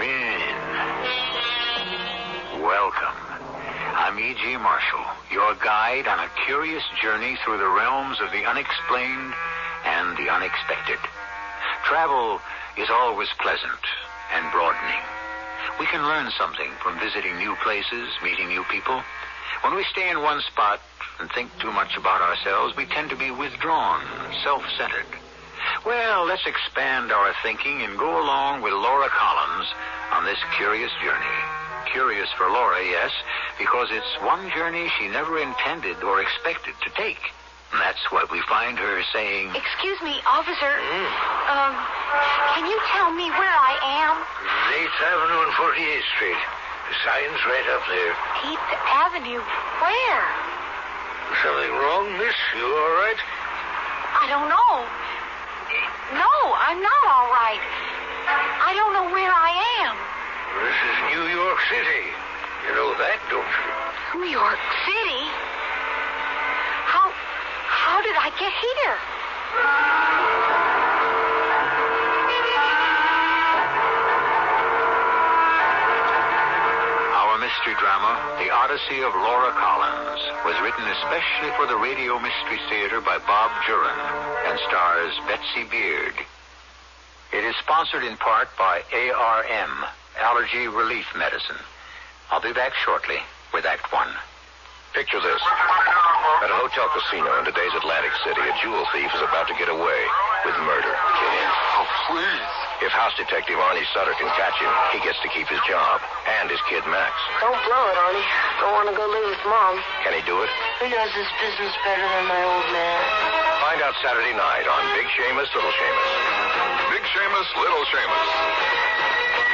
Come in. Welcome. I'm E.G. Marshall, your guide on a curious journey through the realms of the unexplained and the unexpected. Travel is always pleasant and broadening. We can learn something from visiting new places, meeting new people. When we stay in one spot and think too much about ourselves, we tend to be withdrawn, self-centered. Well, let's expand our thinking and go along with Laura Collins on this curious journey. Curious for Laura, yes, because it's one journey she never intended or expected to take. And that's what we find her saying. Excuse me, officer. Can you tell me where I am? 8th Avenue and 48th Street. The sign's right up there. 8th Avenue? Where? Something wrong, miss? You all right? I don't know. No, I'm not all right. I don't know where I am. This is New York City. You know that, don't you? New York City? How did I get here? Our mystery drama, The Odyssey of Laura Collins, was written especially for the Radio Mystery Theater by Bob Juran and stars Betsy Beard. It is sponsored in part by ARM, Allergy Relief Medicine. I'll be back shortly with Act One. Picture this. At a hotel casino in today's Atlantic City, a jewel thief is about to get away with murder. Oh, please. If House Detective Arnie Sutter can catch him, he gets to keep his job and his kid Max. Don't blow it, Arnie. Don't want to go live with Mom. Can he do it? He does this business better than my old man. Find out Saturday night on Big Seamus, Little Seamus. Big Seamus, Little Seamus.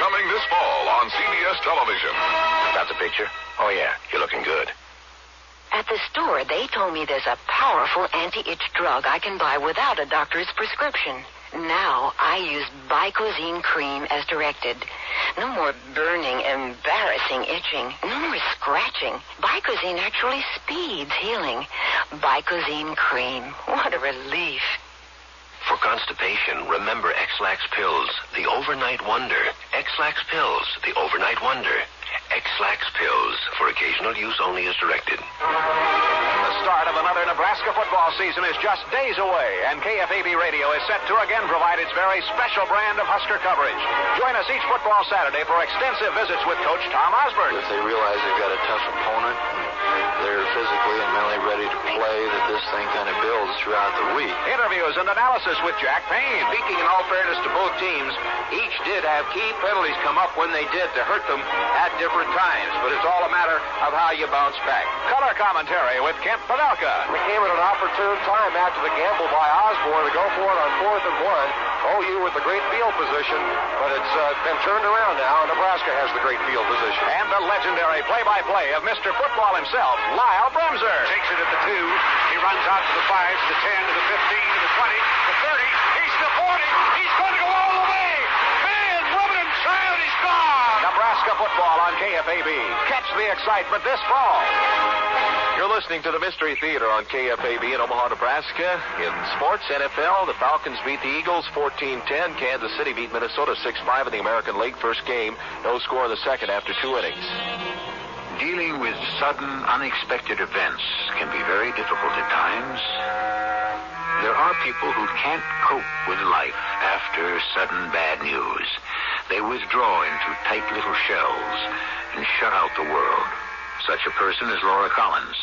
Coming this fall on CBS television. Got the picture? Oh, yeah. You're looking good. At the store, they told me there's a powerful anti-itch drug I can buy without a doctor's prescription. Now I use Bicozine cream as directed. No more burning, embarrassing itching. No more scratching. Bicozine actually speeds healing. Bicozine cream. What a relief. For constipation, remember X-Lax pills, the overnight wonder. X-Lax pills, the overnight wonder. X-Lax pills, for occasional use only as directed. The start of another Nebraska football season is just days away, and KFAB Radio is set to again provide its very special brand of Husker coverage. Join us each football Saturday for extensive visits with Coach Tom Osborne. If they realize they've got a tough opponent, they're physically and mentally ready to play, that this thing kind of builds throughout the week. Interviews and analysis with Jack Payne. Speaking in all fairness to both teams, each did have key penalties come up when they did to hurt them at different times, but it's all a matter of how you bounce back. Color commentary with Kent Pavelka. It came at an opportune time after the gamble by Osborne to go for it on 4th and 1. OU with the great field position, but it's been turned around now, and Nebraska has the great field position. And the legendary play-by-play of Mr. Football himself, Lyle Bremser. Takes it at the 2. He runs out to the 5, to the 10, to the 15, to the 20, the 30. He's the 40. He's going to go all the way. Man, rubbing him child, he's gone. Nebraska football on KFAB. Catch the excitement this fall. You're listening to the Mystery Theater on KFAB in Omaha, Nebraska. In sports, NFL, the Falcons beat the Eagles 14-10. Kansas City beat Minnesota 6-5 in the American League first game. No score in the second after 2 innings. Dealing with sudden, unexpected events can be very difficult at times. There are people who can't cope with life after sudden bad news. They withdraw into tight little shells and shut out the world. Such a person is Laura Collins.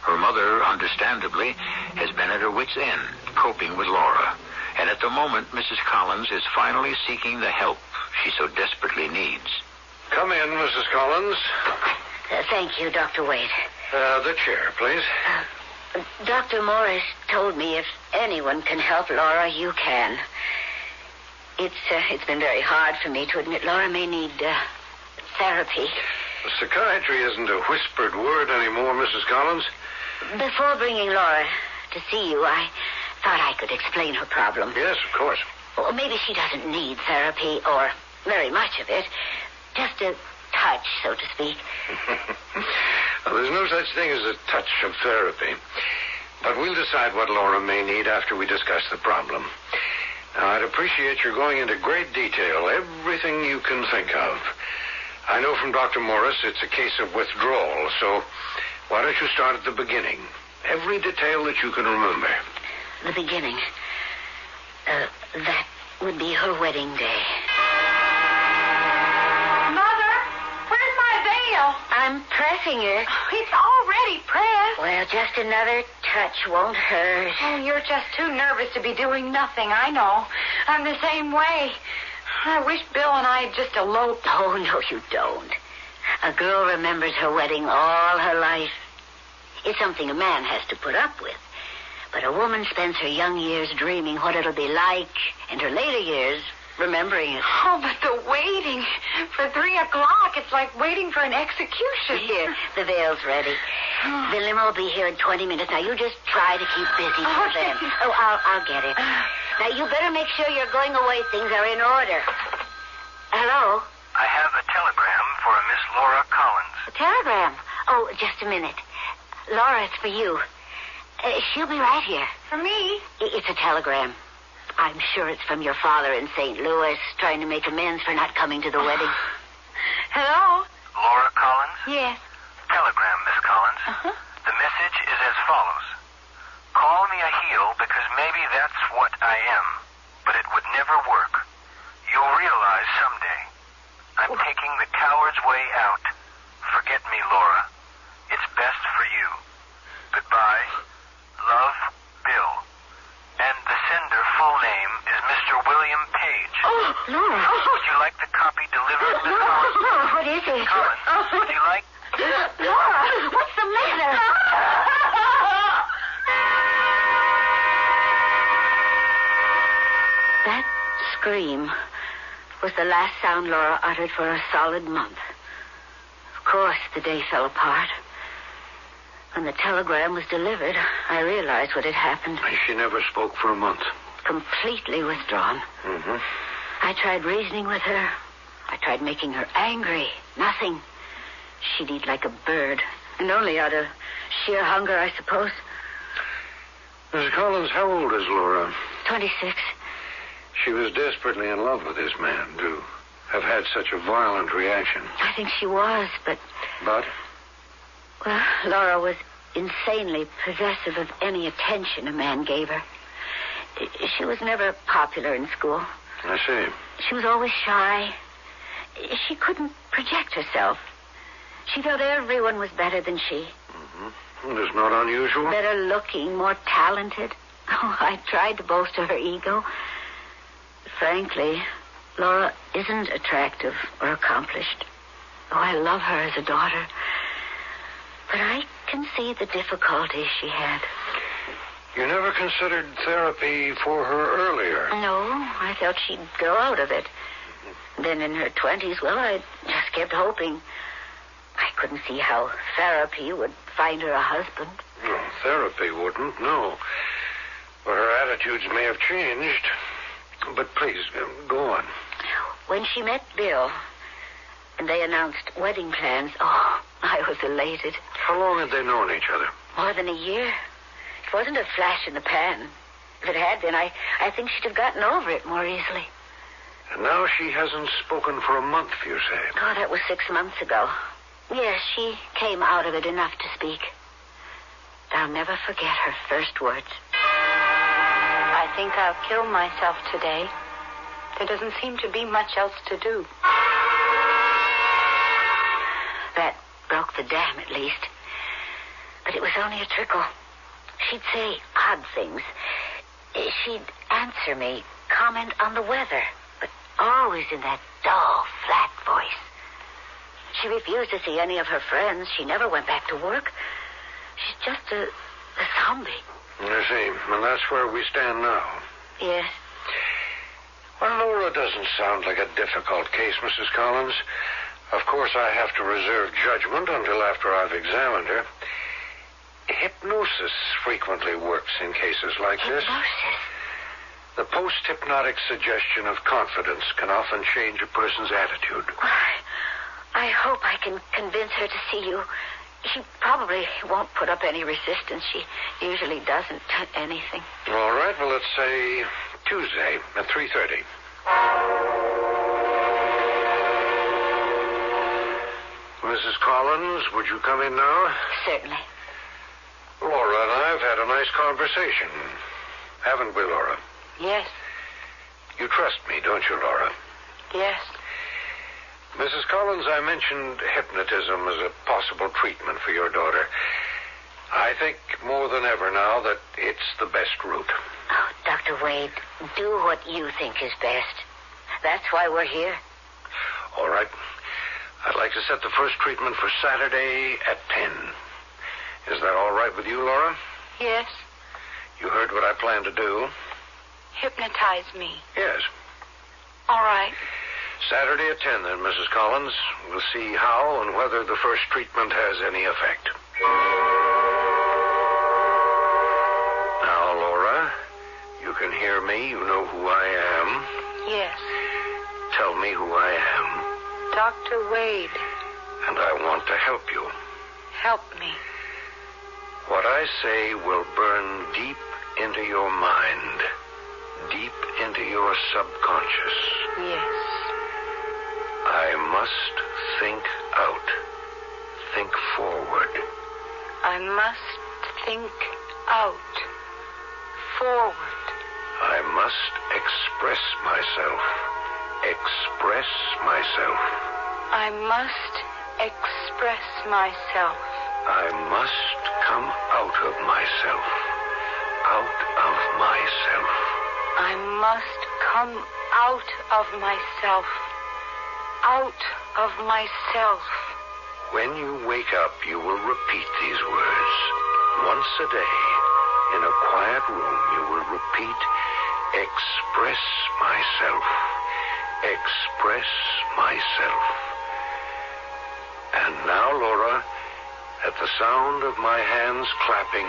Her mother, understandably, has been at her wit's end, coping with Laura. And at the moment, Mrs. Collins is finally seeking the help she so desperately needs. Come in, Mrs. Collins. Thank you, Dr. Wade. The chair, please. Dr. Morris told me if anyone can help Laura, you can. It's been very hard for me to admit Laura may need therapy. Psychiatry isn't a whispered word anymore, Mrs. Collins. Before bringing Laura to see you, I thought I could explain her problem. Yes, of course. Well, maybe she doesn't need therapy or very much of it. Just a touch, so to speak. Well, there's no such thing as a touch of therapy. But we'll decide what Laura may need after we discuss the problem. Now, I'd appreciate your going into great detail, everything you can think of. I know from Dr. Morris it's a case of withdrawal, so why don't you start at the beginning? Every detail that you can remember. The beginning. That would be her wedding day. Mother, where's my veil? I'm pressing her. It's already pressed. Well, just another touch won't hurt. Oh, you're just too nervous to be doing nothing. I know. I'm the same way. I wish Bill and I had just eloped. Oh, no, you don't. A girl remembers her wedding all her life. It's something a man has to put up with. But a woman spends her young years dreaming what it'll be like, and her later years remembering it. Oh, but the waiting for 3 o'clock, it's like waiting for an execution. Here, the veil's ready. The limo will be here in 20 minutes. Now, you just try to keep busy till then. Oh, I'll get it. Now, you better make sure you're going away. Things are in order. Hello? I have a telegram for a Miss Laura Collins. A telegram? Oh, just a minute. Laura, it's for you. She'll be right here. For me? It's a telegram. I'm sure it's from your father in St. Louis, trying to make amends for not coming to the wedding. Hello? Laura Collins? Yes. Telegram, Miss Collins. Uh-huh. The message is as follows. Call me a heel because maybe that's what I am, but it would never work. You'll realize someday. I'm taking the coward's way out. Forget me, Laura. It's best for you. Goodbye. Love, Bill. And the sender full name is Mr. William Page. Oh, Laura. Would you like the copy delivered, Miss Collins? Laura, what is it? Collins, would you like... Laura, what's the matter? That scream was the last sound Laura uttered for a solid month. Of course, the day fell apart. When the telegram was delivered, I realized what had happened. She never spoke for a month. Completely withdrawn. Mm-hmm. I tried reasoning with her. I tried making her angry. Nothing. She'd eat like a bird. And only out of sheer hunger, I suppose. Mrs. Collins, how old is Laura? 26. She was desperately in love with this man, to have had such a violent reaction. I think she was, but... But? Well, Laura was insanely possessive of any attention a man gave her. She was never popular in school. I see. She was always shy. She couldn't project herself. She felt everyone was better than she. Mm-hmm. That's not unusual. Better looking, more talented. Oh, I tried to bolster her ego. Frankly, Laura isn't attractive or accomplished. Oh, I love her as a daughter. But I can see the difficulties she had. You never considered therapy for her earlier? No, I felt she'd grow out of it. Then in her 20s, well, I just kept hoping. I couldn't see how therapy would find her a husband. No, therapy wouldn't, no. But her attitudes may have changed. But please, go on. When she met Bill and they announced wedding plans, oh, I was elated. How long had they known each other? More than a year. It wasn't a flash in the pan. If it had been, I think she'd have gotten over it more easily. And now she hasn't spoken for a month, you say? Oh, that was 6 months ago. Yes, she came out of it enough to speak. I'll never forget her first words. I think I'll kill myself today. There doesn't seem to be much else to do. That broke the dam, at least. But it was only a trickle. She'd say odd things. She'd answer me, comment on the weather, but always in that dull, flat voice. She refused to see any of her friends. She never went back to work. She's just a zombie. I see. And that's where we stand now. Yes. Well, Laura doesn't sound like a difficult case, Mrs. Collins. Of course, I have to reserve judgment until after I've examined her. Hypnosis frequently works in cases like this. Hypnosis? The post-hypnotic suggestion of confidence can often change a person's attitude. Why, I hope I can convince her to see you She probably won't put up any resistance. She usually doesn't anything. All right, well, let's say Tuesday at 3:30. Mrs. Collins, would you come in now? Certainly. Laura and I have had a nice conversation. Haven't we, Laura? Yes. You trust me, don't you, Laura? Yes. Mrs. Collins, I mentioned hypnotism as a possible treatment for your daughter. I think more than ever now that it's the best route. Oh, Dr. Wade, do what you think is best. That's why we're here. All right. I'd like to set the first treatment for Saturday at 10. Is that all right with you, Laura? Yes. You heard what I plan to do? Hypnotize me. Yes. All right. Saturday at 10, then, Mrs. Collins. We'll see how and whether the first treatment has any effect. Now, Laura, you can hear me. You know who I am. Yes. Tell me who I am. Dr. Wade. And I want to help you. Help me. What I say will burn deep into your mind, deep into your subconscious. Yes. I must think out, think forward. I must think out, forward. I must express myself, express myself. I must express myself. I must come out of myself, out of myself. I must come out of myself, out of myself. When you wake up, you will repeat these words. Once a day, in a quiet room, you will repeat, express myself, express myself. And now, Laura, at the sound of my hands clapping,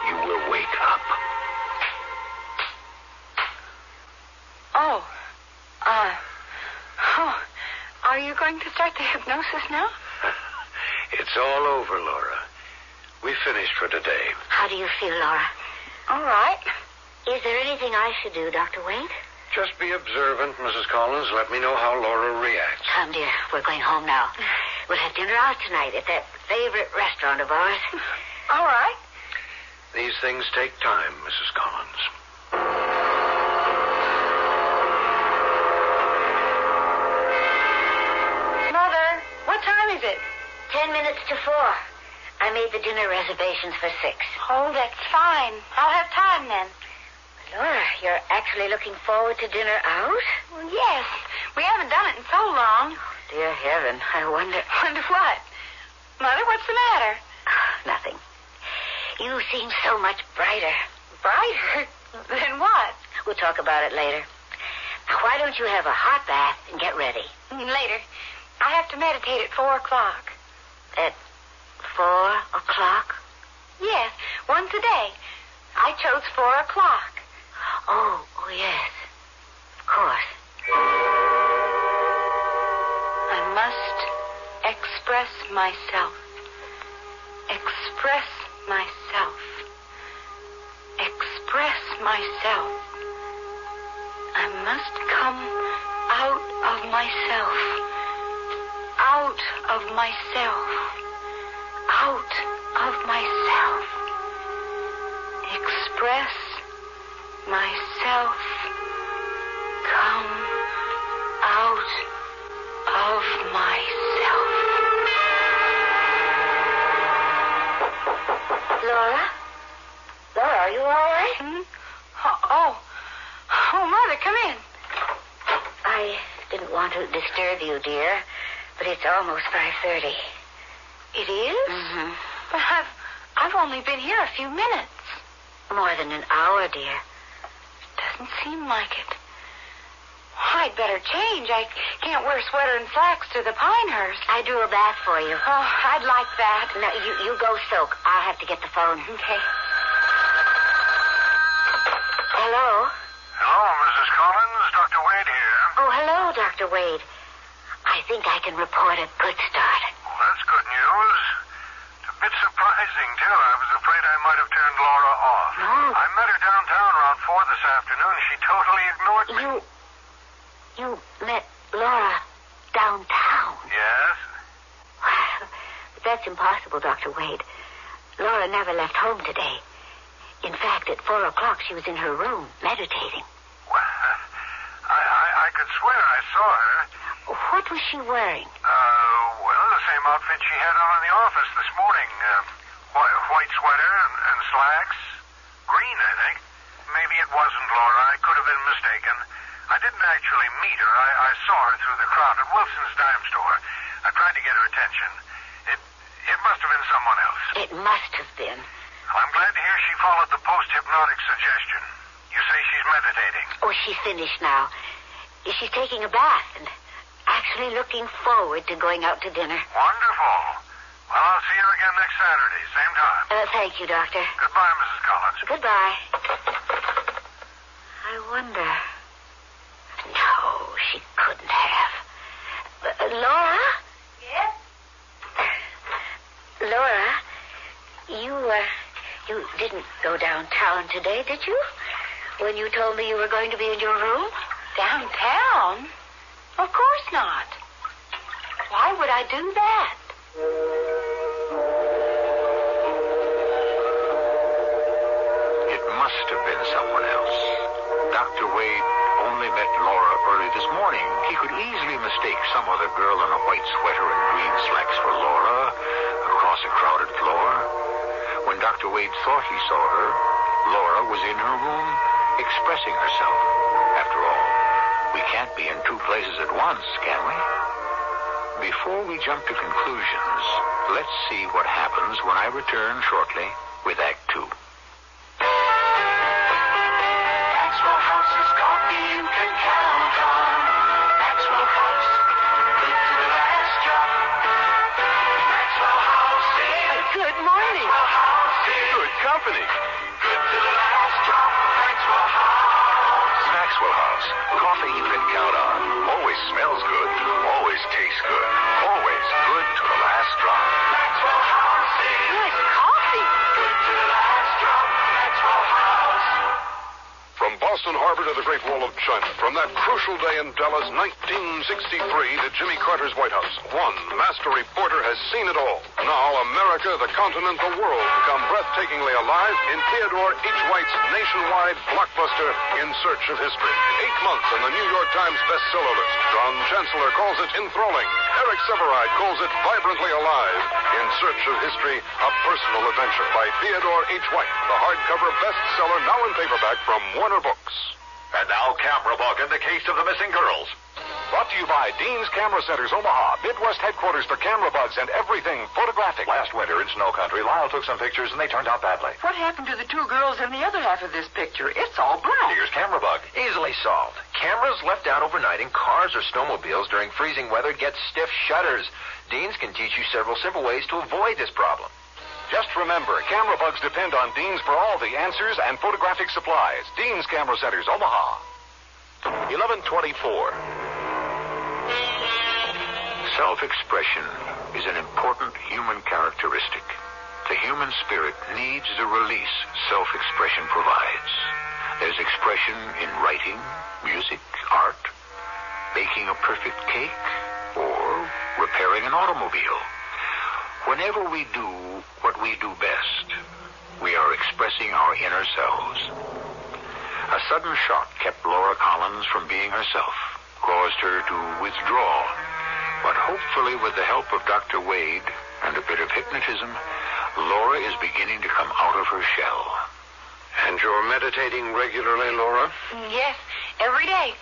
you will wake up. Oh, are you going to start the hypnosis now? It's all over, Laura. We finished for today. How do you feel, Laura? All right. Is there anything I should do, Dr. Wade? Just be observant, Mrs. Collins. Let me know how Laura reacts. Come, dear. We're going home now. We'll have dinner out tonight at that favorite restaurant of ours. All right. These things take time, Mrs. Collins. Mother, what time is it? 10 minutes to 4. I made the dinner reservations for 6. Oh, that's fine. I'll have time then. Laura, you're actually looking forward to dinner out? Well, yes. We haven't done it in so long. Dear heaven, I wonder... Wonder what? Mother, what's the matter? Nothing. You seem so much brighter. Brighter? Then what? We'll talk about it later. Now, why don't you have a hot bath and get ready? Later. I have to meditate at 4 o'clock. At 4 o'clock? Yes, once a day. I chose 4 o'clock. Oh, yes. Of course. I must express myself. Express myself. Express myself. I must come out of myself. Out of myself. Out of myself. Express myself. Come out of myself. Laura? Laura, are you all right? Oh, Mother, come in. I didn't want to disturb you, dear, but it's almost 5:30. It is? Mm-hmm. But I've only been here a few minutes. More than an hour, dear. Doesn't seem like it. I'd better change. I can't wear sweater and slacks to the Pinehurst. I drew a bath for you. Oh, I'd like that. No, you go soak. I'll have to get the phone. Okay. Hello? Hello, Mrs. Collins. Dr. Wade here. Oh, hello, Dr. Wade. I think I can report a good start. Well, that's good news. To be bit surprising, too. I was afraid I might have turned Laura off. No. I met her downtown around 4 this afternoon. She totally ignored me. You met Laura downtown? Yes? But that's impossible, Dr. Wade. Laura never left home today. In fact, at 4 o'clock, she was in her room, meditating. Well, I could swear I saw her. What was she wearing? Well, the same outfit she had on in the office this morning. White sweater and slacks. Green, I think. Maybe it wasn't Laura. I could have been mistaken. I didn't actually meet her. I saw her through the crowd at Wilson's dime store. I tried to get her attention. It must have been someone else. It must have been. I'm glad to hear she followed the post-hypnotic suggestion. You say she's meditating. Oh, she's finished now. She's taking a bath and actually looking forward to going out to dinner. Wonderful. Well, I'll see her again next Saturday, same time. Thank you, Doctor. Goodbye, Mrs. Collins. Goodbye. I wonder. No, she couldn't have. Laura? Yes? Laura, you didn't go downtown today, did you? When you told me you were going to be in your room? Downtown? Of course not. Why would I do that? It must have been someone else. Dr. Wade only met Laura early this morning. He could easily mistake some other girl in a white sweater and green slacks for Laura across a crowded floor. When Dr. Wade thought he saw her, Laura was in her room expressing herself. After all, we can't be in two places at once, can we? Before we jump to conclusions, let's see what happens when I return shortly with Act 2. Maxwell House's coffee you can count on. Maxwell House, good to the last drop. Maxwell House is Good morning. Maxwell House is Good company. good to the last drop. Maxwell House. Maxwell House. Coffee you can count on. Always smells good. Always tastes good. Always good to the last drop. Maxwell House is Good coffee. good to the last drop. Maxwell House. From Boston Harbor to the Great Wall of China, from that crucial day in Dallas, 1963, to Jimmy Carter's White House, one master reporter has seen it all. Now, America, the continent, the world become breathtakingly alive in Theodore H. White's nationwide blockbuster, In Search of History. 8 months on the New York Times bestseller list. John Chancellor calls it enthralling. Eric Severide calls it vibrantly alive. In Search of History, a personal adventure by Theodore H. White, the hardcover bestseller now in paperback from Warner Books. And now, Camera Bug in the case of the missing girls. Brought to you by Dean's Camera Centers, Omaha, Midwest headquarters for camera bugs and everything photographic. Last winter in Snow Country, Lyle took some pictures and they turned out badly. What happened to the two girls in the other half of this picture? It's all brown. Here's Camera Bug. Easily solved. Cameras left out overnight in cars or snowmobiles during freezing weather get stiff shutters. Dean's can teach you several simple ways to avoid this problem. Just remember, camera bugs depend on Dean's for all the answers and photographic supplies. Dean's Camera Centers, Omaha. 11:24. Self-expression is an important human characteristic. The human spirit needs the release self-expression provides. There's expression in writing, music, art, baking a perfect cake, or repairing an automobile. Whenever we do what we do best, we are expressing our inner selves. A sudden shock kept Laura Collins from being herself, caused her to withdraw. But hopefully with the help of Dr. Wade and a bit of hypnotism, Laura is beginning to come out of her shell. And you're meditating regularly, Laura? Yes, every day.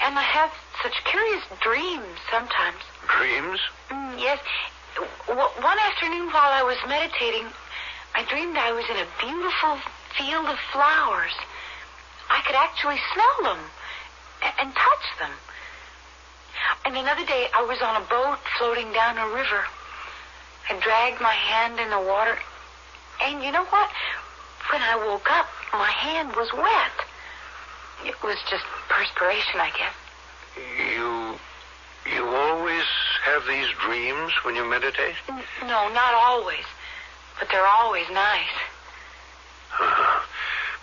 And I have such curious dreams sometimes. Dreams? Yes. One afternoon while I was meditating, I dreamed I was in a beautiful field of flowers. I could actually smell them and touch them. And another day, I was on a boat floating down a river. I dragged my hand in the water, and you know what? When I woke up, my hand was wet. It was just perspiration, I guess. You always have these dreams when you meditate? No, not always. but they're always nice.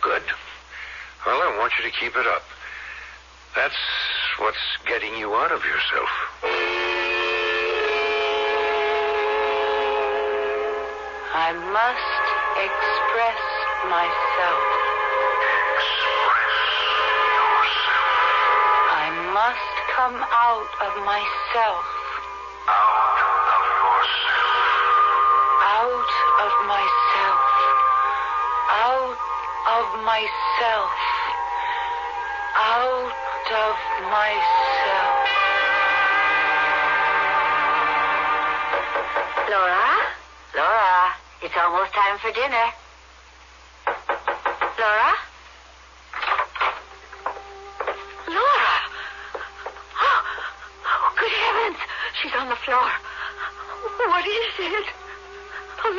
Good. Well, I want you to keep it up. That's what's getting you out of yourself. I must express myself. Express yourself. I must come out of myself. Out of yourself. Out of myself. Out of myself. Out of myself. Laura? Laura, it's almost time for dinner. Laura? Laura! Oh, good heavens! She's on the floor. What is it? Oh,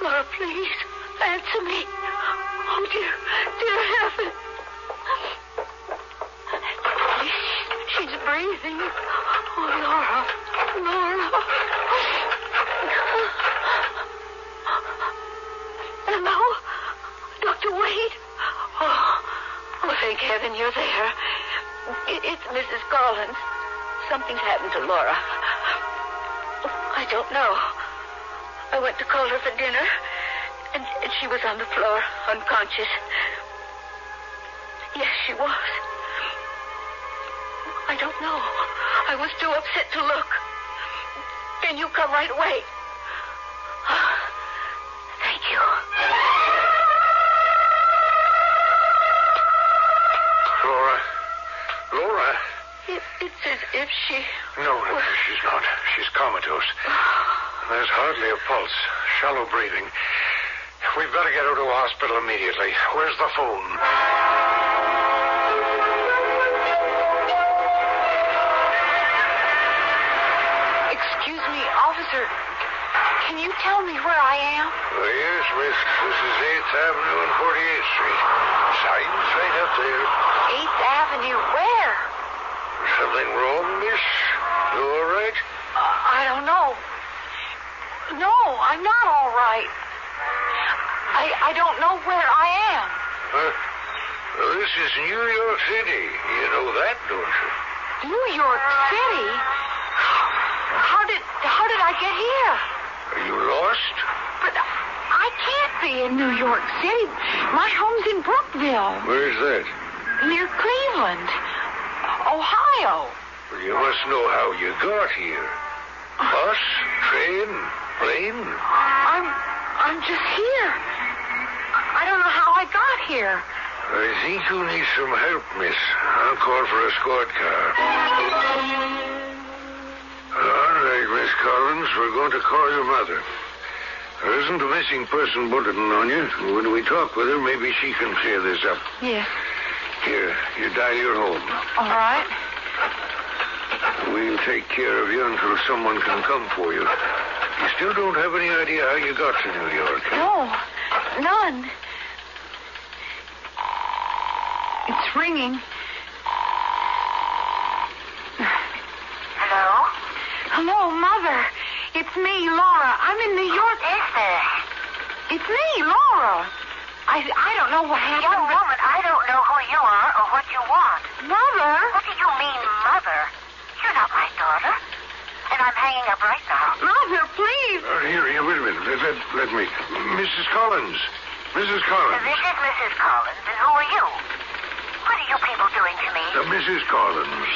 Laura, please, answer me. Oh, dear heaven. She's breathing. Oh, Laura. Hello? Dr. Wade? Oh, thank heaven you're there. It's Mrs. Collins. Something's happened to Laura. I don't know. I went to call her for dinner, and she was on the floor, unconscious. Yes, she was. I don't know. I was too upset to look. Can you come right away? Thank you. Laura? It's as if she... No, she's not. She's comatose. There's hardly a pulse. Shallow breathing. We've got to get her to a hospital immediately. Where's the phone? Excuse me, officer. Can you tell me where I am? Yes, miss. This is 8th Avenue and 48th Street. Sign's right up there. 8th Avenue? Where? Something wrong, miss? You all right? I don't know. No, I'm not all right. I don't know where I am. Well, this is New York City. You know that, don't you? New York City? How did I get here? Are you lost? But I can't be in New York City. My home's in Brookville. Where's that? Near Cleveland, Ohio. Well, you must know how you got here. Bus, train, plane? I'm just here. I don't know how I got here. I think you need some help, miss. I'll call for a squad car. All right, Miss Collins, we're going to call your mother. There isn't a missing person bulletin on you. When we talk with her, maybe she can clear this up. Yeah. Here, you dial your home. All right. We'll take care of you until someone can come for you. You still don't have any idea how you got to New York? No, none. It's ringing. Hello? Hello, Mother. It's me, Laura. I'm in New York. Who is this? It's me, Laura. I don't know what happened. Young woman, I don't know who you are or what you want. Mother? What do you mean, Mother? You're not my daughter. And I'm hanging up right now. Mother, please. Here, wait a minute. Let me. Mrs. Collins. Mrs. Collins. This is Mrs. Collins, and who are you? What are you people doing to me? Mrs. Collins,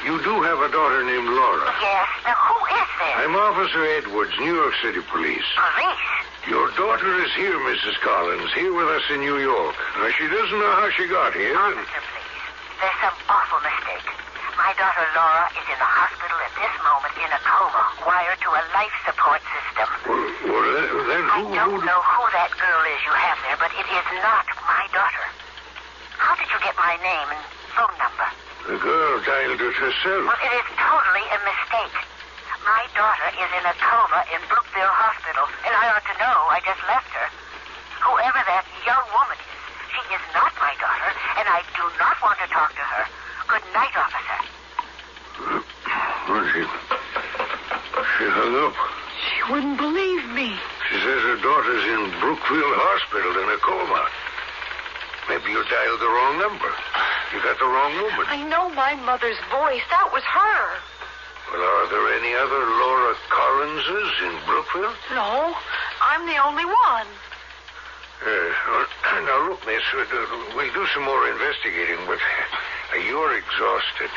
you do have a daughter named Laura. Yes. Now, who is this? I'm Officer Edwards, New York City Police. Police? Your daughter is here, Mrs. Collins, here with us in New York. Now, she doesn't know how she got here. Officer, please. There's some awful mistake. My daughter Laura is in the hospital at this moment in a coma, wired to a life support system. Well, then who... I don't know who that girl is you have there, but it is not my daughter. How did you get my name and phone number? The girl dialed it herself. Well, it is totally a mistake. My daughter is in a coma in Brookville Hospital, and I ought to know. I just left her. Whoever that young woman is, she is not my daughter, and I do not want to talk to her. Good night, officer. Well, she hung up. She wouldn't believe me. She says her daughter's in Brookfield Hospital in a coma. Maybe you dialed the wrong number. You got the wrong woman. I know my mother's voice. That was her. Well, are there any other Laura Collinses in Brookfield? No, I'm the only one. Now, look, miss, we'll do some more investigating, but you're exhausted.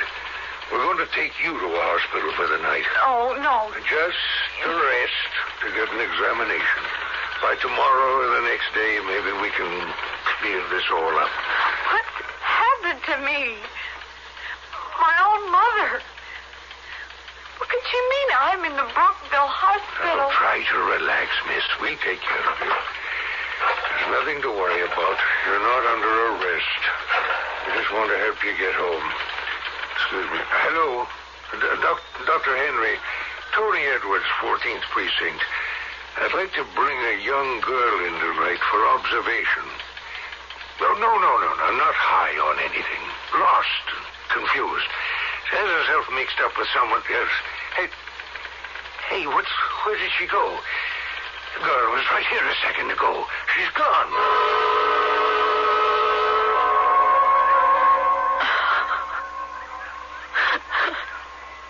We're going to take you to a hospital for the night. Oh, no. Just to rest, to get an examination. By tomorrow or the next day, maybe we can clear this all up. What happened to me? My own mother. What could she mean? I'm in the Brookville Hospital. Now, try to relax, miss. We'll take care of you. There's nothing to worry about. You're not under arrest. We just want to help you get home. Excuse me. Hello. Dr. Henry. Tony Edwards, 14th Precinct. I'd like to bring a young girl in tonight for observation. No, not high on anything. Lost, confused. She has herself mixed up with someone else. Hey, where did she go? The girl was right here a second ago. She's gone.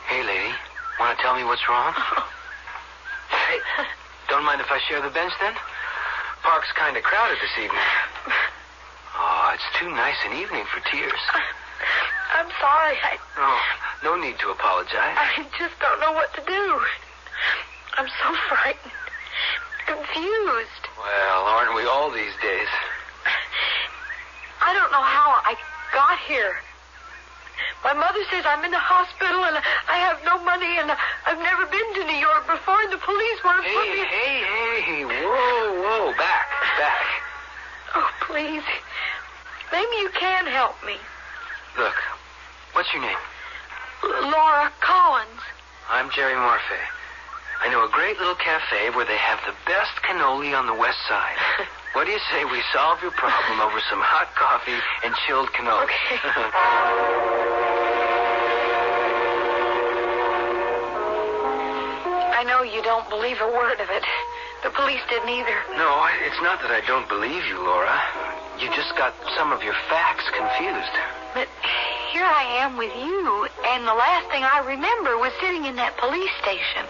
Hey, lady. Want to tell me what's wrong? Hey, don't mind if I share the bench, then? Park's kind of crowded this evening. Oh, it's too nice an evening for tears. I'm sorry. No need to apologize. I just don't know what to do. I'm so frightened. Confused. Well, aren't we all these days? I don't know how I got here. My mother says I'm in the hospital and I have no money and I've never been to New York before and the police want to put me... Hey, whoa, back. Oh, please. Maybe you can help me. Look, what's your name? Laura Collins. I'm Jerry Morphe. I know a great little cafe where they have the best cannoli on the west side. What do you say we solve your problem over some hot coffee and chilled cannoli? Okay. I know you don't believe a word of it. The police didn't either. No, it's not that I don't believe you, Laura. You just got some of your facts confused. But here I am with you, and the last thing I remember was sitting in that police station.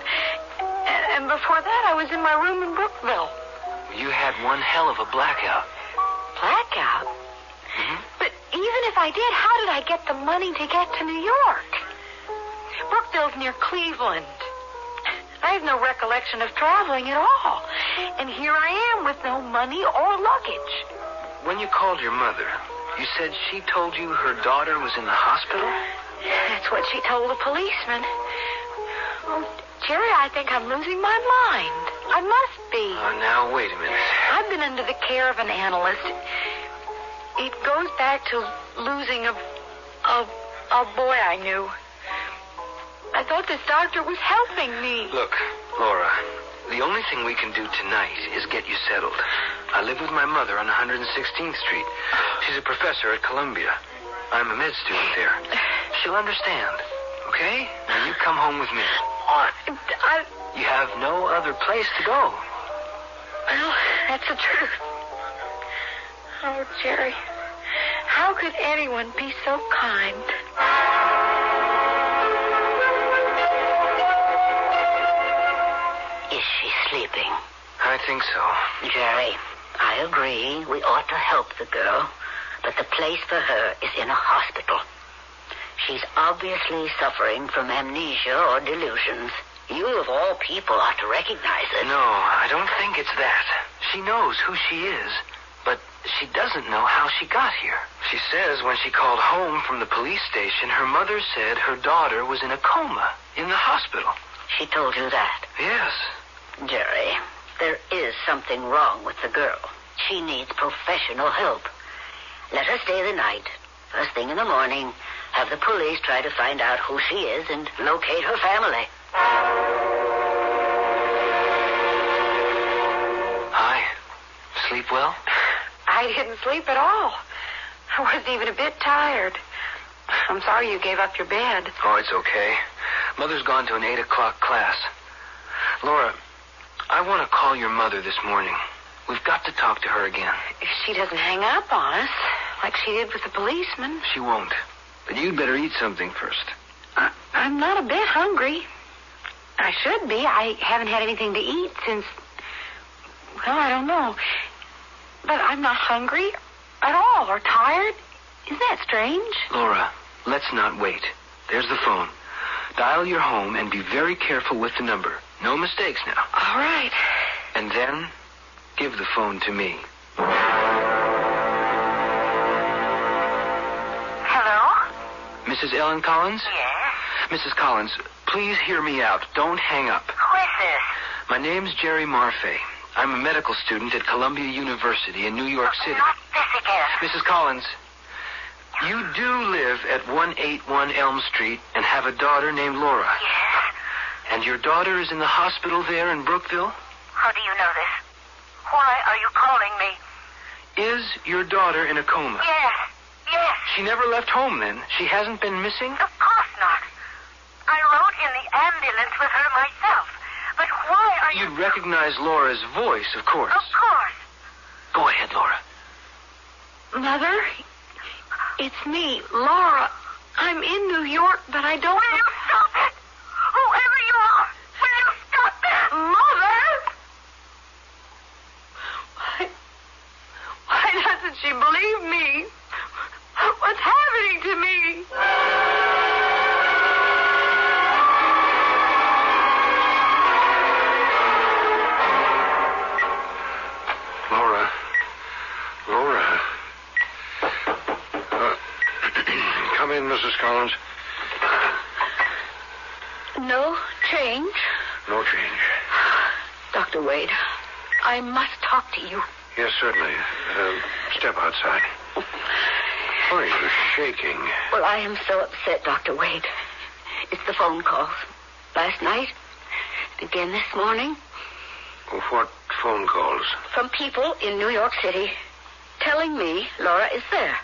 And before that, I was in my room in Brookville. You had one hell of a blackout. Blackout? Mm-hmm. But even if I did, how did I get the money to get to New York? Brookville's near Cleveland. I have no recollection of traveling at all. And here I am with no money or luggage. When you called your mother, you said she told you her daughter was in the hospital? That's what she told the policeman. Oh, Jerry, I think I'm losing my mind. I must be. Now, wait a minute. I've been under the care of an analyst. It goes back to losing a boy I knew. I thought this doctor was helping me. Look, Laura, the only thing we can do tonight is get you settled. I live with my mother on 116th Street. She's a professor at Columbia. I'm a med student there. She'll understand, okay? Now you come home with me. You have no other place to go. Well, that's the truth. Oh, Jerry, how could anyone be so kind? Is she sleeping? I think so. Jerry, I agree. We ought to help the girl. But the place for her is in a hospital. She's obviously suffering from amnesia or delusions. You, of all people, ought to recognize it. No, I don't think it's that. She knows who she is, but she doesn't know how she got here. She says when she called home from the police station, her mother said her daughter was in a coma in the hospital. She told you that? Yes. Jerry, there is something wrong with the girl. She needs professional help. Let her stay the night. First thing in the morning, have the police try to find out who she is and locate her family. Hi. Sleep well? I didn't sleep at all. I wasn't even a bit tired. I'm sorry you gave up your bed. Oh, it's okay. Mother's gone to an 8 o'clock class. Laura, I want to call your mother this morning. We've got to talk to her again. If she doesn't hang up on us, like she did with the policeman. She won't. But you'd better eat something first. I'm not a bit hungry. I should be. I haven't had anything to eat since... Well, I don't know. But I'm not hungry at all or tired. Isn't that strange? Laura, let's not wait. There's the phone. Dial your home and be very careful with the number. No mistakes now. All right. And then, give the phone to me. Hello? Mrs. Ellen Collins? Yes? Mrs. Collins, please hear me out. Don't hang up. Who is this? My name's Jerry Marfay. I'm a medical student at Columbia University in New York City. Not this again. Mrs. Collins, you do live at 181 Elm Street and have a daughter named Laura. Yes. And your daughter is in the hospital there in Brookville? How do you know this? Why are you calling me? Is your daughter in a coma? Yes. Yes. She never left home then? She hasn't been missing? Of course not. I rode in the ambulance with her myself. But why are you... You'd recognize Laura's voice, of course. Of course. Go ahead, Laura. Mother, it's me, Laura. I'm in New York, but I don't... Will you stop it? Whoever you are, will you stop that? Mother! Why doesn't she believe me? What's happening to me? Laura. Come in, Mrs. Collins. No change? No change. Dr. Wade, I must talk to you. Yes, certainly. Step outside. Why are you shaking? Well, I am so upset, Dr. Wade. It's the phone calls. Last night, again this morning. What phone calls? From people in New York City telling me Laura is there.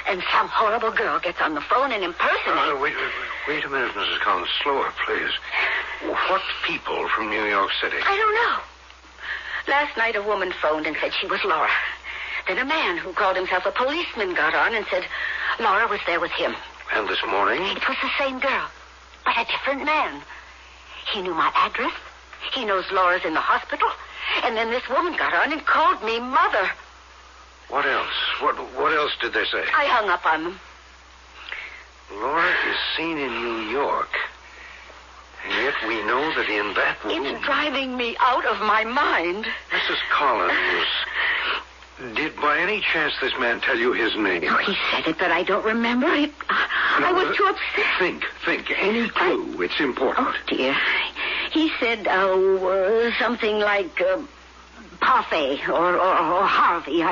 And some horrible girl gets on the phone and impersonates... Wait a minute, Mrs. Collins. Slower, please. What people from New York City? I don't know. Last night a woman phoned and said she was Laura. Then a man who called himself a policeman got on and said Laura was there with him. And this morning? It was the same girl, but a different man. He knew my address. He knows Laura's in the hospital. And then this woman got on and called me Mother. What else? What else did they say? I hung up on them. Laura is seen in New York. And yet we know that in that room... It's driving me out of my mind. Mrs. Collins, did by any chance this man tell you his name? Oh, he said it, but I don't remember it. I was too upset. Think. Any clue. It's important. Oh, dear. He said, something like Parfait or Harvey.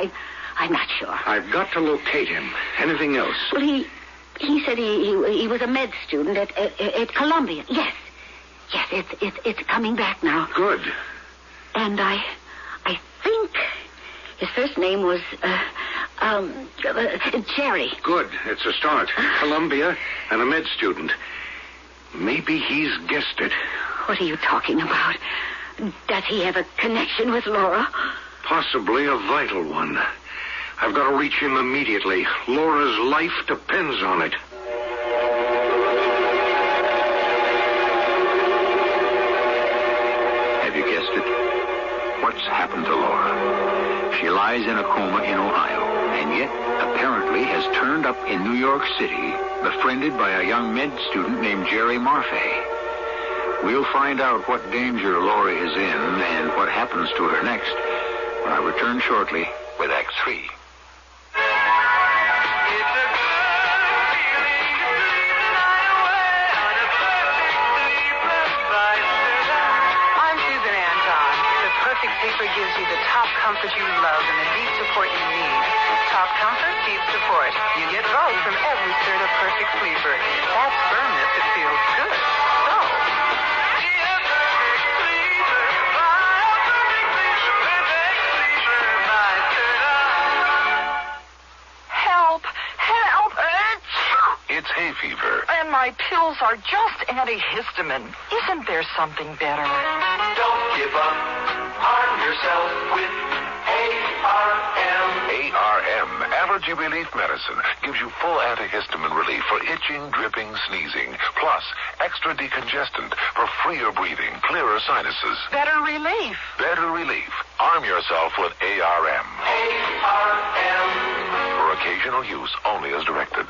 I'm not sure. I've got to locate him. Anything else? Well, he said he was a med student at Columbia. Yes, it's coming back now. Good. And I think his first name was Jerry. Good. It's a start. Columbia and a med student. Maybe he's guessed it. What are you talking about? Does he have a connection with Laura? Possibly a vital one. I've got to reach him immediately. Laura's life depends on it. Have you guessed it? What's happened to Laura? She lies in a coma in Ohio, and yet apparently has turned up in New York City, befriended by a young med student named Jerry Marfay. We'll find out what danger Laura is in and what happens to her next when I return shortly with Act 3. I'm Susan Anton. The Perfect Sleeper gives you the top comfort you love and the deep support you need. Top comfort, deep support. You get both from every third of Perfect Sleeper. That's firmness that feels good. So... It's hay fever. And my pills are just antihistamine. Isn't there something better? Don't give up. Arm yourself with ARM. ARM, Allergy Relief Medicine, gives you full antihistamine relief for itching, dripping, sneezing, plus extra decongestant for freer breathing, clearer sinuses. Better relief. Better relief. Arm yourself with ARM. ARM. For occasional use only as directed.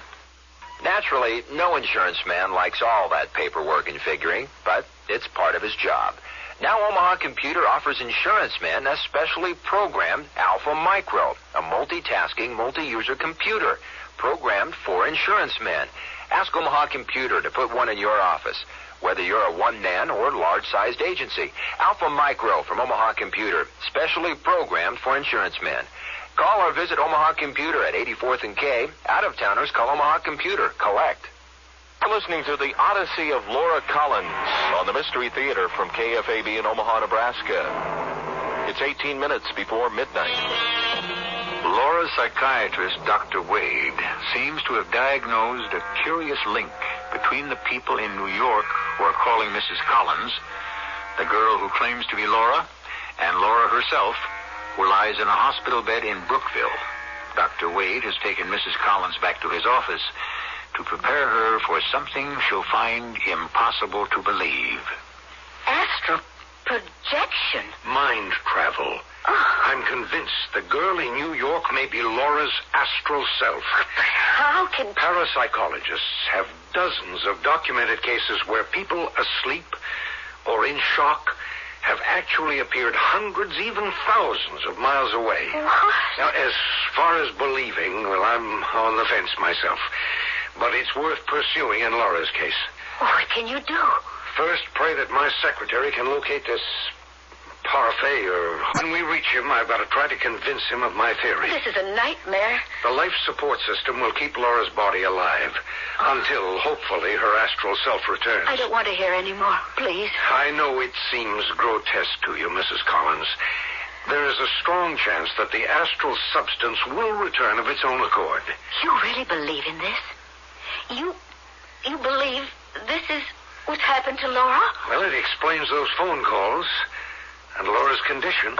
Naturally, no insurance man likes all that paperwork and figuring, but it's part of his job. Now Omaha Computer offers insurance men a specially programmed Alpha Micro, a multitasking, multi-user computer programmed for insurance men. Ask Omaha Computer to put one in your office, whether you're a one-man or large-sized agency. Alpha Micro from Omaha Computer, specially programmed for insurance men. Call or visit Omaha Computer at 84th and K. Out-of-towners call Omaha Computer. Collect. You're listening to the Odyssey of Laura Collins on the Mystery Theater from KFAB in Omaha, Nebraska. It's 18 minutes before midnight. Laura's psychiatrist, Dr. Wade, seems to have diagnosed a curious link between the people in New York who are calling Mrs. Collins, the girl who claims to be Laura, and Laura herself, who lies in a hospital bed in Brookville. Dr. Wade has taken Mrs. Collins back to his office to prepare her for something she'll find impossible to believe. Astral projection? Mind travel. I'm convinced the girl in New York may be Laura's astral self. How can... Parapsychologists have dozens of documented cases where people asleep or in shock have actually appeared hundreds, even thousands of miles away. What? Now, as far as believing, well, I'm on the fence myself. But it's worth pursuing in Laura's case. What can you do? First, pray that my secretary can locate this parfait, or when we reach him, I've got to try to convince him of my theory. This is a nightmare. The life support system will keep Laura's body alive until, hopefully, her astral self returns. I don't want to hear any more, please. I know it seems grotesque to you, Mrs. Collins. There is a strong chance that the astral substance will return of its own accord. You really believe in this? You believe this is what's happened to Laura? Well, it explains those phone calls and Laura's condition.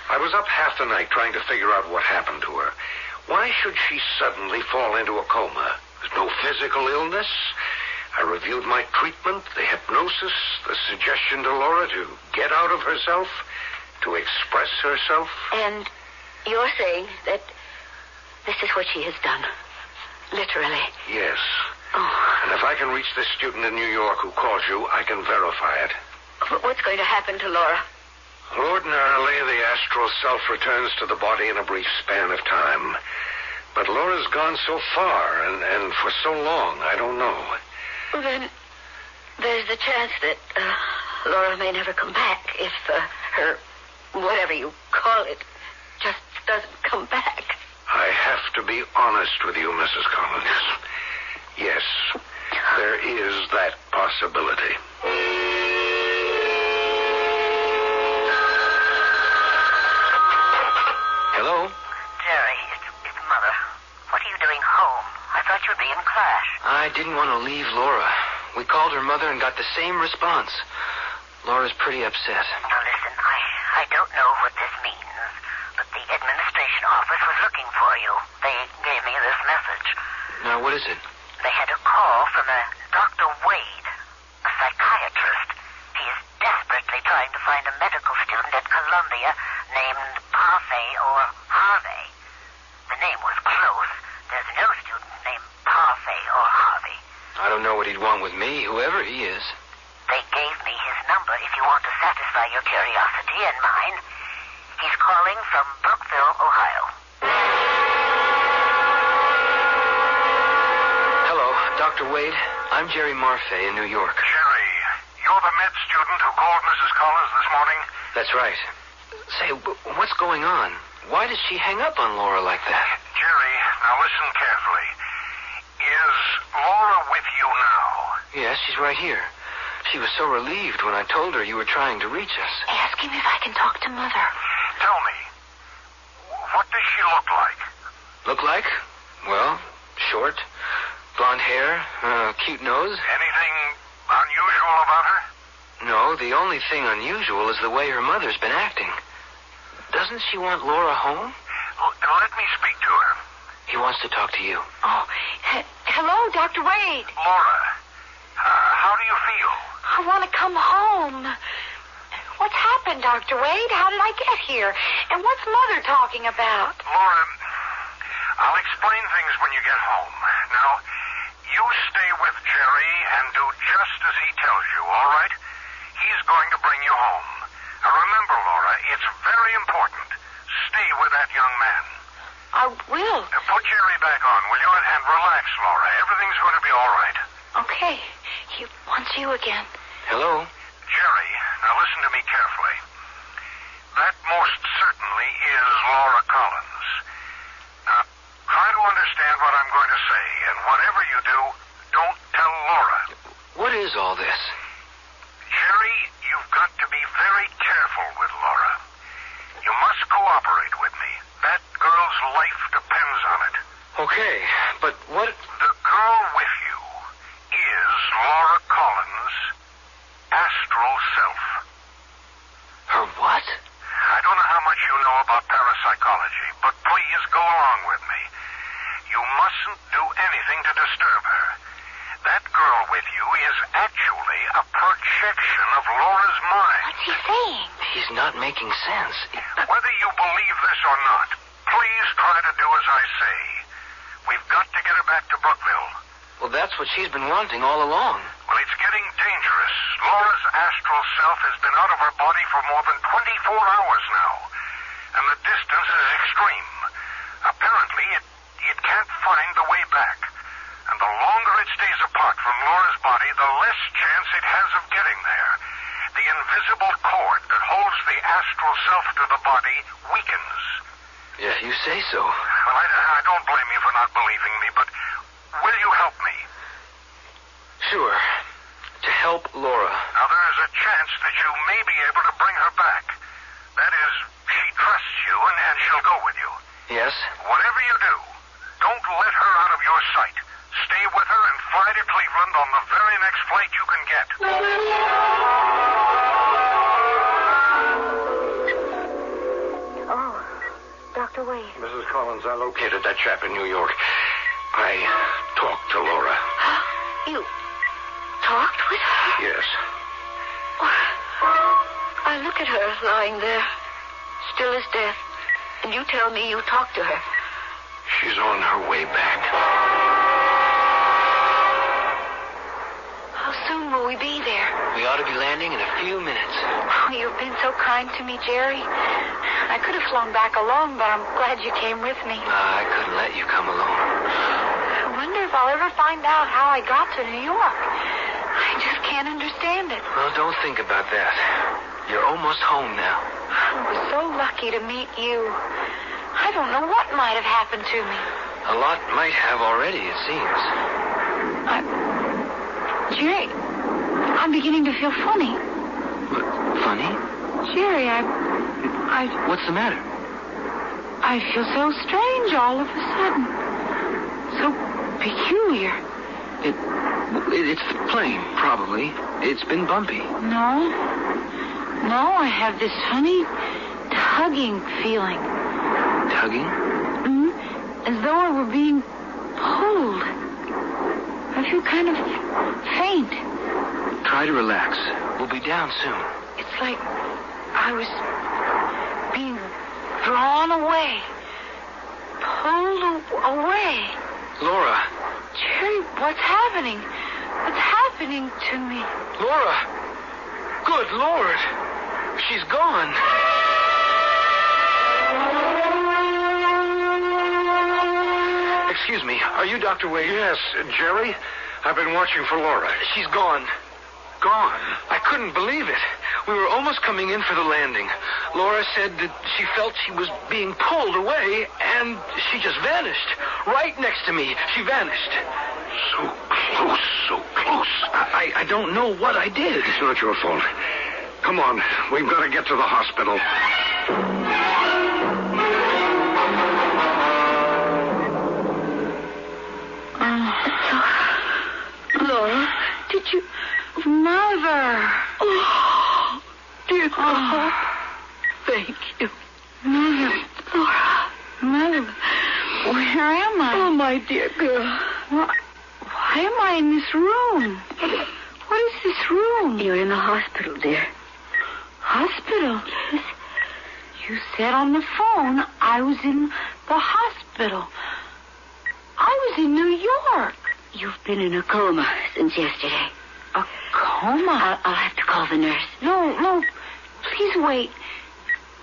I was up half the night trying to figure out what happened to her. Why should she suddenly fall into a coma? There's no physical illness. I reviewed my treatment, the hypnosis, the suggestion to Laura to get out of herself, to express herself. And you're saying that this is what she has done? Literally? Yes. Oh. And if I can reach this student in New York who calls you, I can verify it. But what's going to happen to Laura? Ordinarily, the astral self returns to the body in a brief span of time. But Laura's gone so far, and for so long, I don't know. Well, then, there's the chance that Laura may never come back if her, whatever you call it, just doesn't come back. I have to be honest with you, Mrs. Collins. Yes, there is that possibility. Hello? Jerry, it's Mother. What are you doing home? I thought you'd be in class. I didn't want to leave Laura. We called her mother and got the same response. Laura's pretty upset. Now listen, I don't know what this means, but the administration office was looking for you. They gave me this message. Now, what is it? They had a call from a Dr. Wade, a psychiatrist. He is desperately trying to find a medical student at Columbia named Parfait or Harvey. The name was close. There's no student named Parfait or Harvey. I don't know what he'd want with me, whoever he is. They gave me his number if you want to satisfy your curiosity and mine. He's calling from Brookville, Ohio. Hello, Dr. Wade. I'm Jerry Marfay in New York. Jerry, you're the med student who called Mrs. Collins this morning? That's right. Say, what's going on? Why did she hang up on Laura like that? Jerry, now listen carefully. Is Laura with you now? Yes, she's right here. She was so relieved when I told her you were trying to reach us. Ask him if I can talk to Mother. Tell me, what does she look like? Look like? Well, short, Blonde hair, cute nose. Anything unusual about her? No, the only thing unusual is the way her mother's been acting. Doesn't she want Laura home? Let me speak to her. He wants to talk to you. Oh, hello, Dr. Wade. Laura, how do you feel? I want to come home. What's happened, Dr. Wade? How did I get here? And what's Mother talking about? Laura, I'll explain things when you get home. Now, you stay with Jerry and do just as he tells you, all right? He's going to bring you home. Now, remember, Laura, it's very important. Stay with that young man. I will. Now, put Jerry back on, will you? And relax, Laura. Everything's going to be all right. Okay. He wants you again. Hello? Jerry, now listen to me carefully. That most certainly is Laura Collins. Now, try to understand what I'm going to say, and whatever you do, don't tell Laura. What is all this? Jerry, you've got to be very careful with Laura. You must cooperate with me. That girl's life depends on it. Okay, but what... The girl with you is Laura Collins' astral self. Her what? I don't know how much you know about parapsychology, but please go along with me. You mustn't do anything to disturb her. That girl with you is actually a projection of Laura's mind. What's he saying? He's not making sense. Whether you believe this or not, please try to do as I say. We've got to get her back to Brookville. Well, that's what she's been wanting all along. Well, it's getting dangerous. Laura's astral self has been out of her body for more than 24 hours now, and the distance is extreme. Apparently, it can't find the way back. And the longer it stays apart from Laura's body, the less chance it has of getting there. The invisible cord that holds the astral self to the body weakens. If you say so. Well, I don't blame you for not believing me, but will you help me? Sure. To help Laura. Now, there's a chance that you may be able to bring her back. That is, she trusts you, and she'll go with you. Yes? Whatever you do, don't let her out of your sight. Stay with her and fly to Cleveland on the very next flight you can get. Oh, Dr. Wade. Mrs. Collins, I located that chap in New York. I talked to Laura. You talked with her? Yes. I look at her lying there, still as death, and you tell me you talked to her. She's on her way back. How soon will we be there? We ought to be landing in a few minutes. Oh, you've been so kind to me, Jerry. I could have flown back alone, but I'm glad you came with me. I couldn't let you come alone. I wonder if I'll ever find out how I got to New York. I just can't understand it. Well, don't think about that. You're almost home now. I was so lucky to meet you. I don't know what might have happened to me. A lot might have already, it seems. Jerry, I'm beginning to feel funny. What, funny? Jerry, I... What's the matter? I feel so strange all of a sudden. So peculiar. It's the plane, probably. It's been bumpy. No, I have this funny tugging feeling. Tugging? Mm-hmm. As though I were being pulled. I feel kind of faint. Try to relax. We'll be down soon. It's like I was being drawn away. Pulled away. Laura. Jerry, what's happening? What's happening to me? Laura! Good Lord! She's gone. Excuse me, are you Dr. Wade? Yes, Jerry. I've been watching for Laura. She's gone. Gone? I couldn't believe it. We were almost coming in for the landing. Laura said that she felt she was being pulled away, and she just vanished. Right next to me, she vanished. So close, so close. I don't know what I did. It's not your fault. Come on, we've got to get to the hospital. It's so did you... Mother. Oh, dear God. Thank you. Mother. Laura. Mother. Where am I? Oh, my dear girl. Why am I in this room? What is this room? You're in the hospital, dear. Hospital? Yes. You said on the phone I was in the hospital. I was in New York. You've been in a coma since yesterday. A coma? I'll have to call the nurse. No. Please wait.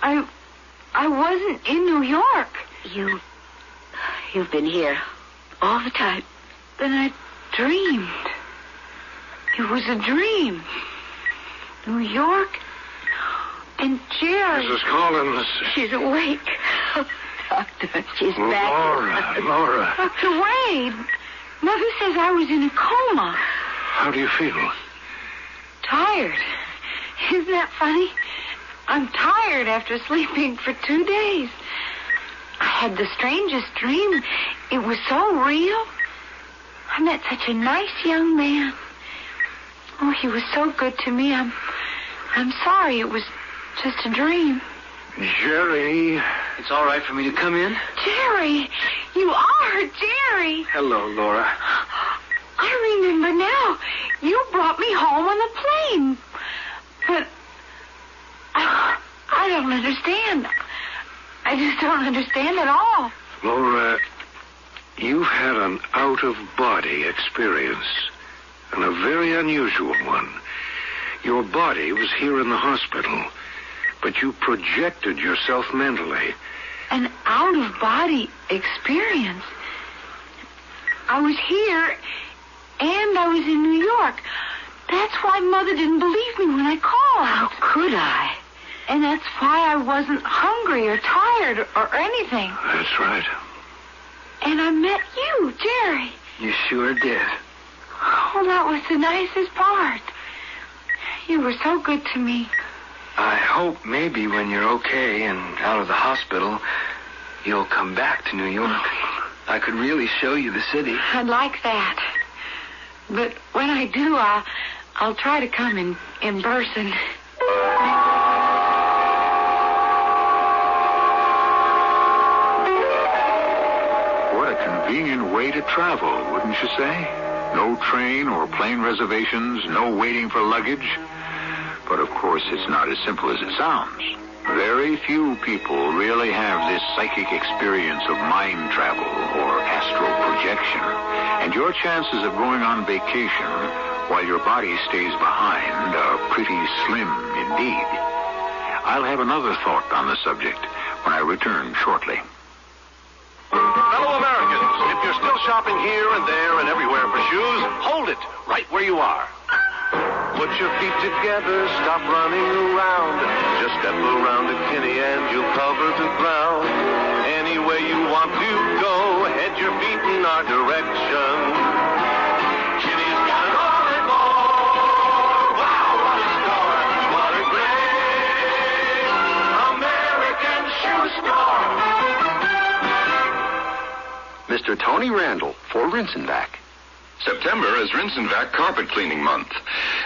I wasn't in New York. You've been here all the time. Then I dreamed. It was a dream. New York and Jerry. Mrs. Collins. She's awake. Doctor, she's back. Laura. Dr. Wade. Mother says I was in a coma. How do you feel? Tired. Isn't that funny? I'm tired after sleeping for 2 days. I had the strangest dream. It was so real. I met such a nice young man. Oh, he was so good to me. I'm sorry. It was just a dream. Jerry. It's all right for me to come in? Jerry. You are Jerry. Hello, Laura. I remember now. You brought me home on the plane. But I don't understand. I just don't understand at all. Laura, you've had an out-of-body experience, and a very unusual one. Your body was here in the hospital, but you projected yourself mentally. An out-of-body experience? I was here, and I was in New York. That's why Mother didn't believe me when I called. How could I? And that's why I wasn't hungry or tired or anything. That's right. And I met you, Jerry. You sure did. Oh, that was the nicest part. You were so good to me. I hope maybe when you're okay and out of the hospital, you'll come back to New York. I could really show you the city. I'd like that. But when I do, I'll try to come in person. What a convenient way to travel, wouldn't you say? No train or plane reservations, no waiting for luggage. But of course, it's not as simple as it sounds. Very few people really have this psychic experience of mind travel or astral projection. And your chances of going on vacation while your body stays behind are pretty slim indeed. I'll have another thought on the subject when I return shortly. Fellow Americans, if you're still shopping here and there and everywhere for shoes, hold it right where you are. Put your feet together, stop running around. Just step around to Kinney and you'll cover the ground. Any way you want to go, head your feet in our direction. Kinney's got all and more. Wow, what a store. What a great American shoe store. Mr. Tony Randall for Rinse and Vac. September is Rinse and Vac Carpet Cleaning Month.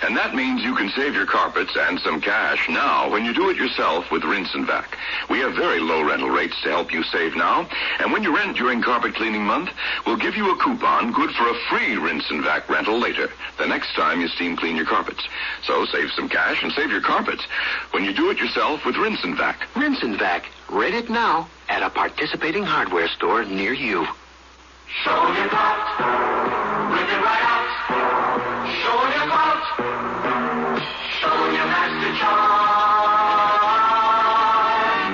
And that means you can save your carpets and some cash now when you do it yourself with Rinse and Vac. We have very low rental rates to help you save now. And when you rent during Carpet Cleaning Month, we'll give you a coupon good for a free Rinse and Vac rental later, the next time you steam clean your carpets. So save some cash and save your carpets when you do it yourself with Rinse and Vac. Rinse and Vac. Rent it now at a participating hardware store near you. Show your clout, rip it right out. Show your clout, show your Master Charge.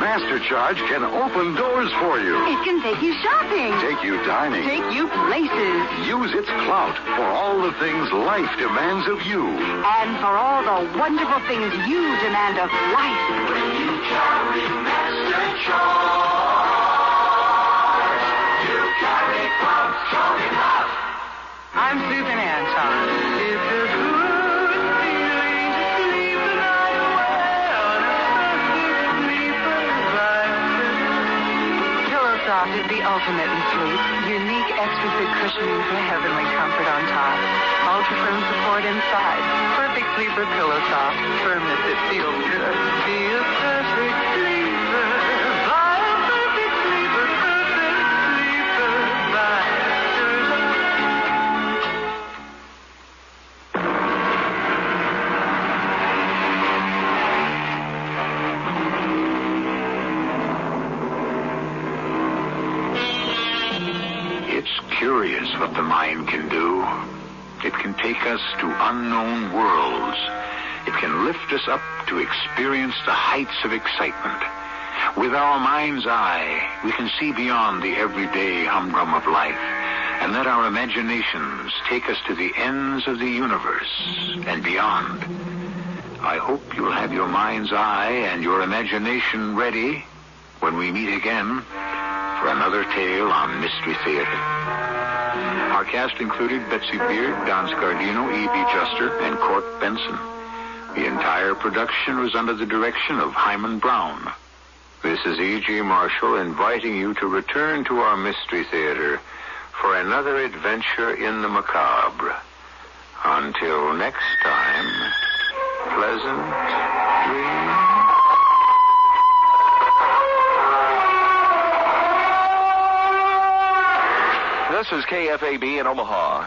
Master Charge can open doors for you. It can take you shopping. Take you dining. Take you places. Use its clout for all the things life demands of you. And for all the wonderful things you demand of life. When you carry Master Charge, you carry clout, show me clout. I'm Susan Anton. It's a good feeling to sleep the night away on a perfect sleeper's life. Pillow Soft is the ultimate in sleep. Unique Extra thick cushioning for heavenly comfort on top. Ultra firm support inside. Perfect sleeper pillow soft. Firmness that feels good. Be a perfect sleeper. Buy a perfect sleeper. Perfect sleeper. Buy It's curious what the mind can do. It can take us to unknown worlds. It can lift us up to experience the heights of excitement. With our mind's eye, we can see beyond the everyday humdrum of life and let our imaginations take us to the ends of the universe and beyond. I hope you'll have your mind's eye and your imagination ready when we meet again for another tale on Mystery Theater. Our cast included Betsy Beard, Don Scardino, E.B. Juster, and Court Benson. The entire production was under the direction of Hyman Brown. This is E.G. Marshall inviting you to return to our Mystery Theater for another adventure in the macabre. Until next time, pleasant dreams. This is KFAB in Omaha.